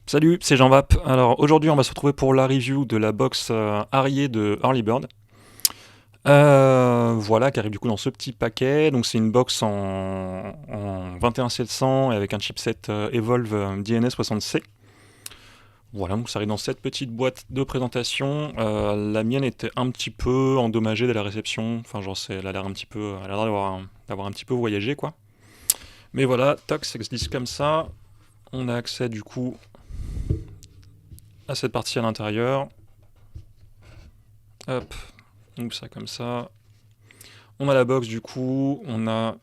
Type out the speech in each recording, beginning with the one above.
Salut, c'est Jean Vap. Alors aujourd'hui, on va se retrouver pour la review de la box Harrier de Early Bird. Voilà, qui arrive du coup dans ce petit paquet. Donc c'est une box en 21700 et avec un chipset Evolve DNS60C. Voilà, donc ça arrive dans cette petite boîte de présentation. La mienne était un petit peu endommagée dès la réception. Enfin, genre, elle a l'air un petit peu, elle a l'air d'avoir un petit peu voyagé, quoi. Mais voilà, toc, ça se glisse comme ça. On a accès du coup à cette partie à l'intérieur. Hop, donc ça comme ça. On a la box du coup, on a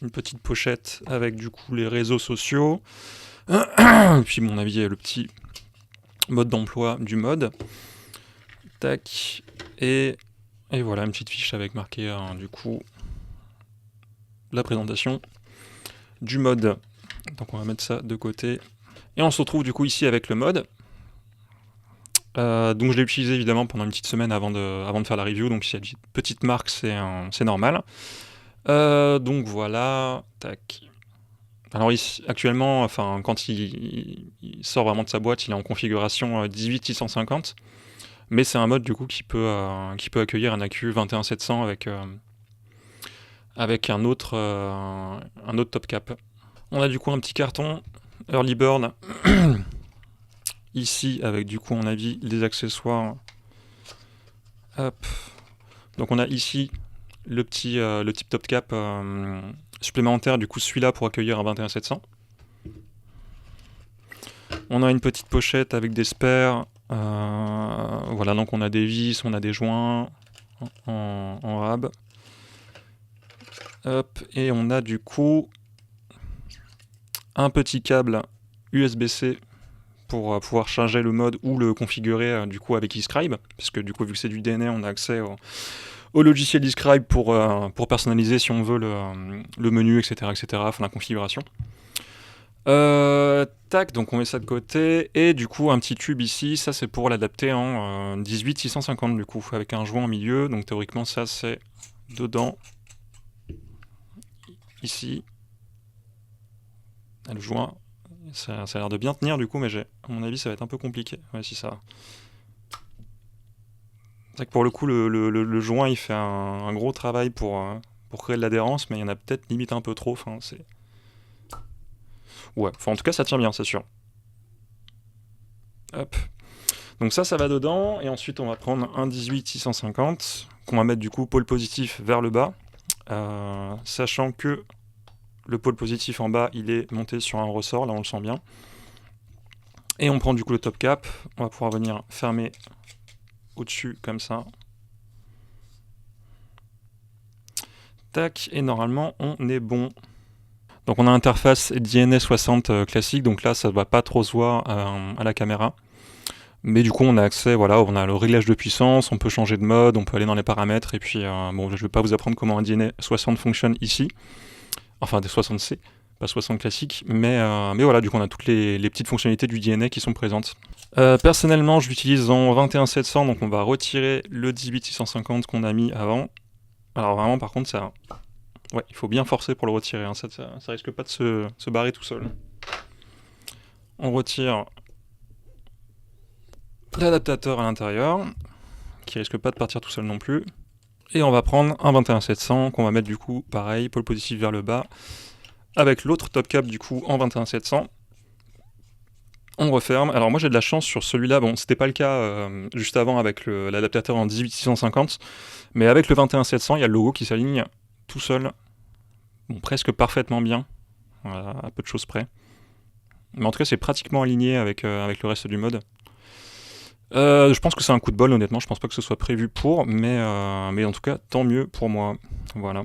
une petite pochette avec du coup les réseaux sociaux. Et puis mon avis, le petit mode d'emploi du mode. Tac. Et voilà, une petite fiche avec marqué du coup la présentation du mode. Donc on va mettre ça de côté. Et on se retrouve du coup ici avec le mode. Donc je l'ai utilisé évidemment pendant une petite semaine avant de faire la review, donc s'il y a une petite marque, c'est normal. Donc voilà, tac. Alors ici, actuellement, enfin quand il sort vraiment de sa boîte, il est en configuration 18650, mais c'est un mode du coup qui peut accueillir un AQ 21700 avec un autre top cap. On a du coup un petit carton Early Bird ici avec du coup on a vu les accessoires. Hop. Donc on a ici le type top cap supplémentaire, du coup celui-là pour accueillir un 21700. On a une petite pochette avec des spares. Voilà, donc on a des vis, on a des joints en rab. Hop, et on a du coup un petit câble USB-C pour pouvoir charger le mode ou le configurer du coup avec eScribe, puisque du coup vu que c'est du DNA, on a accès au logiciel eScribe pour personnaliser si on veut le menu, etc., enfin la configuration. Tac, donc on met ça de côté, et du coup un petit tube ici, ça c'est pour l'adapter en 18650 du coup, avec un joint au milieu, donc théoriquement ça c'est dedans, ici, le joint, ça a l'air de bien tenir du coup, mais à mon avis ça va être un peu compliqué, ouais si ça... C'est vrai que pour le coup le joint il fait un gros travail pour créer de l'adhérence, mais il y en a peut-être limite un peu trop, enfin c'est... Ouais, enfin en tout cas ça tient bien, c'est sûr. Hop. Donc ça va dedans, et ensuite on va prendre un 18650 qu'on va mettre du coup pôle positif vers le bas, sachant que le pôle positif en bas il est monté sur un ressort, là on le sent bien. Et on prend du coup le top cap, on va pouvoir venir fermer au-dessus comme ça. Tac, et normalement on est bon. Donc on a l'interface DNS60 classique, donc là ça ne va pas trop se voir à la caméra. Mais du coup, on a accès, voilà, on a le réglage de puissance, on peut changer de mode, on peut aller dans les paramètres, et puis, bon, je ne vais pas vous apprendre comment un DNA 60 fonctionne ici, enfin des 60C, pas 60 classique, mais voilà, du coup, on a toutes les petites fonctionnalités du DNA qui sont présentes. Personnellement, je l'utilise en 21700, donc on va retirer le 18650 qu'on a mis avant. Alors vraiment, par contre, ça, ouais, il faut bien forcer pour le retirer, hein, ça risque pas de se barrer tout seul. On retire l'adaptateur à l'intérieur, qui risque pas de partir tout seul non plus. Et on va prendre un 21700 qu'on va mettre du coup, pareil, pôle positif vers le bas, avec l'autre top cap du coup en 21700. On referme. Alors moi j'ai de la chance sur celui-là, bon c'était pas le cas juste avant avec l'adaptateur en 18650, mais avec le 21700 il y a le logo qui s'aligne tout seul, bon presque parfaitement bien, à peu de choses près. Mais en tout cas c'est pratiquement aligné avec le reste du mode. Je pense que c'est un coup de bol, honnêtement. Je pense pas que ce soit prévu pour, mais en tout cas, tant mieux pour moi. Voilà.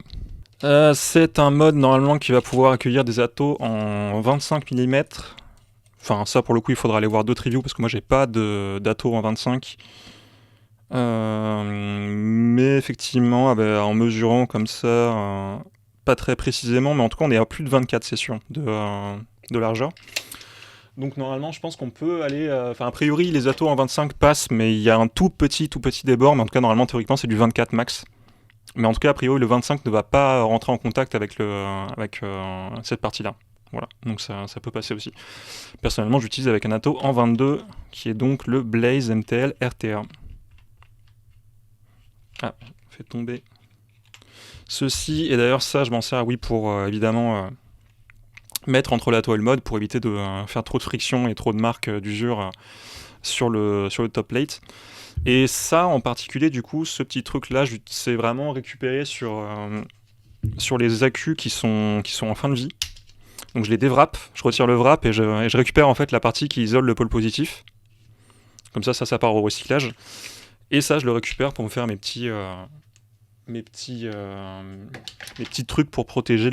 C'est un mode normalement qui va pouvoir accueillir des atos en 25 mm. Enfin, ça pour le coup, il faudra aller voir d'autres reviews parce que moi j'ai pas d'atos en 25. Mais effectivement, en mesurant comme ça, pas très précisément, mais en tout cas, on est à plus de 24, c'est sûr, de largeur. Donc normalement, je pense qu'on peut aller... Enfin, a priori, les atos en 25 passent, mais il y a un tout petit débord. Mais en tout cas, normalement, théoriquement, c'est du 24 max. Mais en tout cas, a priori, le 25 ne va pas rentrer en contact avec cette partie-là. Voilà, donc ça peut passer aussi. Personnellement, j'utilise avec un Atto en 22, qui est donc le Blaze MTL RTR. Ah, fait tomber ceci, et d'ailleurs ça je m'en sers, oui, pour évidemment mettre entre l'Atto et le mode, pour éviter de faire trop de friction et trop de marques d'usure sur le top plate. Et ça en particulier, du coup, ce petit truc là, c'est vraiment récupéré sur les accus qui sont en fin de vie. Donc je les déwrap, je retire le wrap et je récupère en fait la partie qui isole le pôle positif. Comme ça part au recyclage. Et ça, je le récupère pour me faire mes petits trucs pour protéger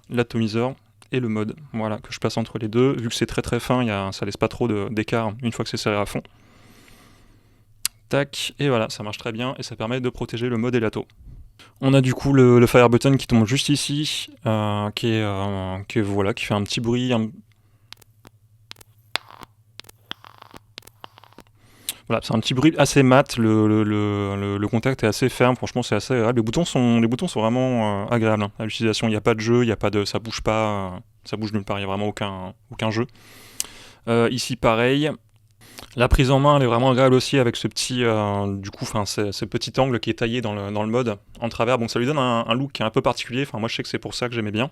l'atomiseur et le mode. Voilà, que je passe entre les deux. Vu que c'est très très fin, ça laisse pas trop d'écart une fois que c'est serré à fond. Tac, et voilà, ça marche très bien et ça permet de protéger le mode et l'atto. On a du coup le fire button qui tombe juste ici, qui fait un petit bruit. Voilà, c'est un petit bruit assez mat, le contact est assez ferme, franchement c'est assez agréable. Les boutons sont vraiment agréables à l'utilisation, il n'y a pas de jeu, ça bouge pas, ça bouge nulle part, il n'y a vraiment aucun jeu. Ici pareil, la prise en main elle est vraiment agréable aussi avec ce petit, ce petit angle qui est taillé dans le mode en travers, donc ça lui donne un look qui est un peu particulier, enfin moi je sais que c'est pour ça que j'aimais bien.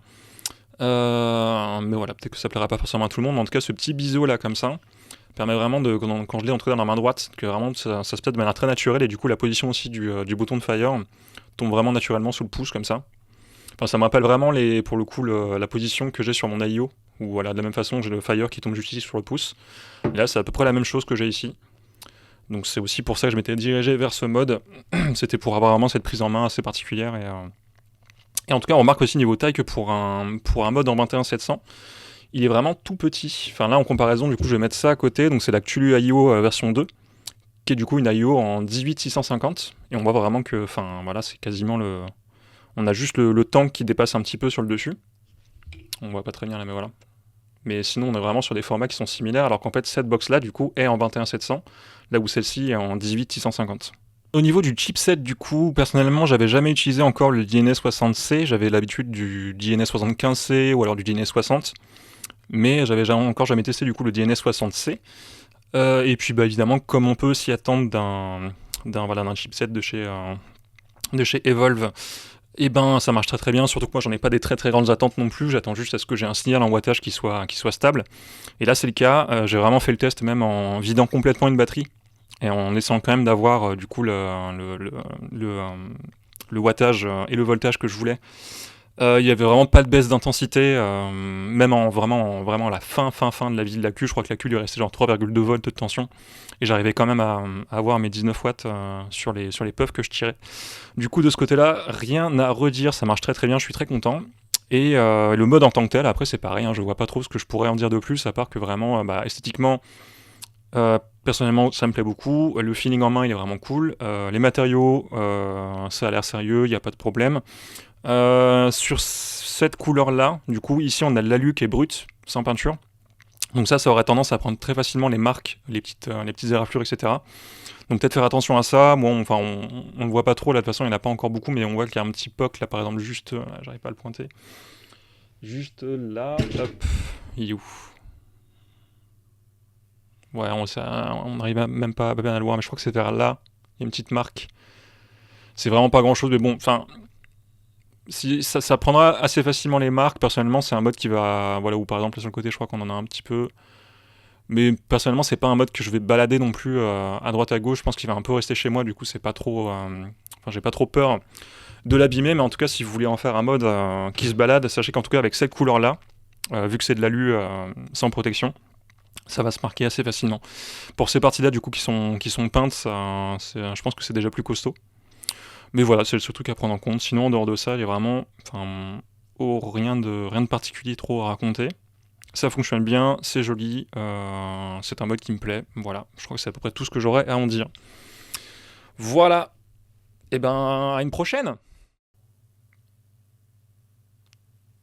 Mais voilà, peut-être que ça plaira pas forcément à tout le monde, mais en tout cas ce petit biseau là comme ça, permet vraiment quand je l'ai entré dans la main droite, que vraiment ça se passe de manière très naturelle et du coup la position aussi du bouton de fire tombe vraiment naturellement sous le pouce comme ça. Enfin, ça me rappelle vraiment pour le coup la position que j'ai sur mon AIO, où voilà, de la même façon j'ai le fire qui tombe juste ici sur le pouce. Et là c'est à peu près la même chose que j'ai ici. Donc c'est aussi pour ça que je m'étais dirigé vers ce mode, c'était pour avoir vraiment cette prise en main assez particulière. Et en tout cas on remarque aussi niveau taille que pour un mode en 21700, il est vraiment tout petit. Enfin là en comparaison, du coup je vais mettre ça à côté, donc c'est la Cthulhu AIO version 2, qui est du coup une AIO en 18650, et on voit vraiment que, enfin voilà, c'est quasiment on a juste le tank qui dépasse un petit peu sur le dessus. On voit pas très bien là, mais voilà. Mais sinon on est vraiment sur des formats qui sont similaires, alors qu'en fait cette box là du coup est en 21700, là où celle-ci est en 18650. Au niveau du chipset, du coup, personnellement, j'avais jamais utilisé encore le DNS60C, j'avais l'habitude du DNS75C ou alors du DNS60. Mais j'avais encore jamais testé du coup le DNS60C. Et puis évidemment, comme on peut s'y attendre d'un chipset de chez Evolve, et ben ça marche très très bien, surtout que moi j'en ai pas des très très grandes attentes non plus, j'attends juste à ce que j'ai un signal en wattage qui soit stable. Et là c'est le cas, j'ai vraiment fait le test même en vidant complètement une batterie, et en essayant quand même d'avoir du coup le wattage et le voltage que je voulais. Il y avait vraiment pas de baisse d'intensité, même vraiment à la fin de la vie de la Q. Je crois que la Q lui restait genre 3,2 volts de tension, et j'arrivais quand même à avoir mes 19 watts sur les puffs que je tirais. Du coup de ce côté-là, rien à redire, ça marche très très bien, je suis très content. Et le mode en tant que tel, après c'est pareil, je vois pas trop ce que je pourrais en dire de plus, à part que vraiment esthétiquement, personnellement ça me plaît beaucoup, le feeling en main il est vraiment cool, les matériaux ça a l'air sérieux, il n'y a pas de problème. Sur cette couleur-là, du coup, ici on a de l'alu qui est brut, sans peinture. Donc ça aurait tendance à prendre très facilement les marques, les petites éraflures, etc. Donc peut-être faire attention à ça. Bon, enfin, on le voit pas trop, là, de toute façon, il n'y en a pas encore beaucoup, mais on voit qu'il y a un petit poc, là, par exemple, juste... j'arrive pas à le pointer. Juste là, hop, il est où ? Ouais, on n'arrive même pas à bien à le voir, mais je crois que c'est vers là. Il y a une petite marque. C'est vraiment pas grand-chose, mais bon, enfin... Si, ça prendra assez facilement les marques. Personnellement, c'est un mode qui va... Voilà, ou par exemple, là sur le côté, je crois qu'on en a un petit peu. Mais personnellement, c'est pas un mode que je vais balader non plus à droite à gauche. Je pense qu'il va un peu rester chez moi, du coup, c'est pas trop... Enfin, j'ai pas trop peur de l'abîmer, mais en tout cas, si vous voulez en faire un mode qui se balade, sachez qu'en tout cas, avec cette couleur-là, vu que c'est de l'alu sans protection, ça va se marquer assez facilement. Pour ces parties-là, du coup, qui sont peintes, je pense que c'est déjà plus costaud. Mais voilà, c'est le seul truc à prendre en compte. Sinon, en dehors de ça, il y a vraiment rien de particulier trop à raconter. Ça fonctionne bien, c'est joli, c'est un mode qui me plaît. Voilà, je crois que c'est à peu près tout ce que j'aurais à en dire. Voilà, et ben à une prochaine.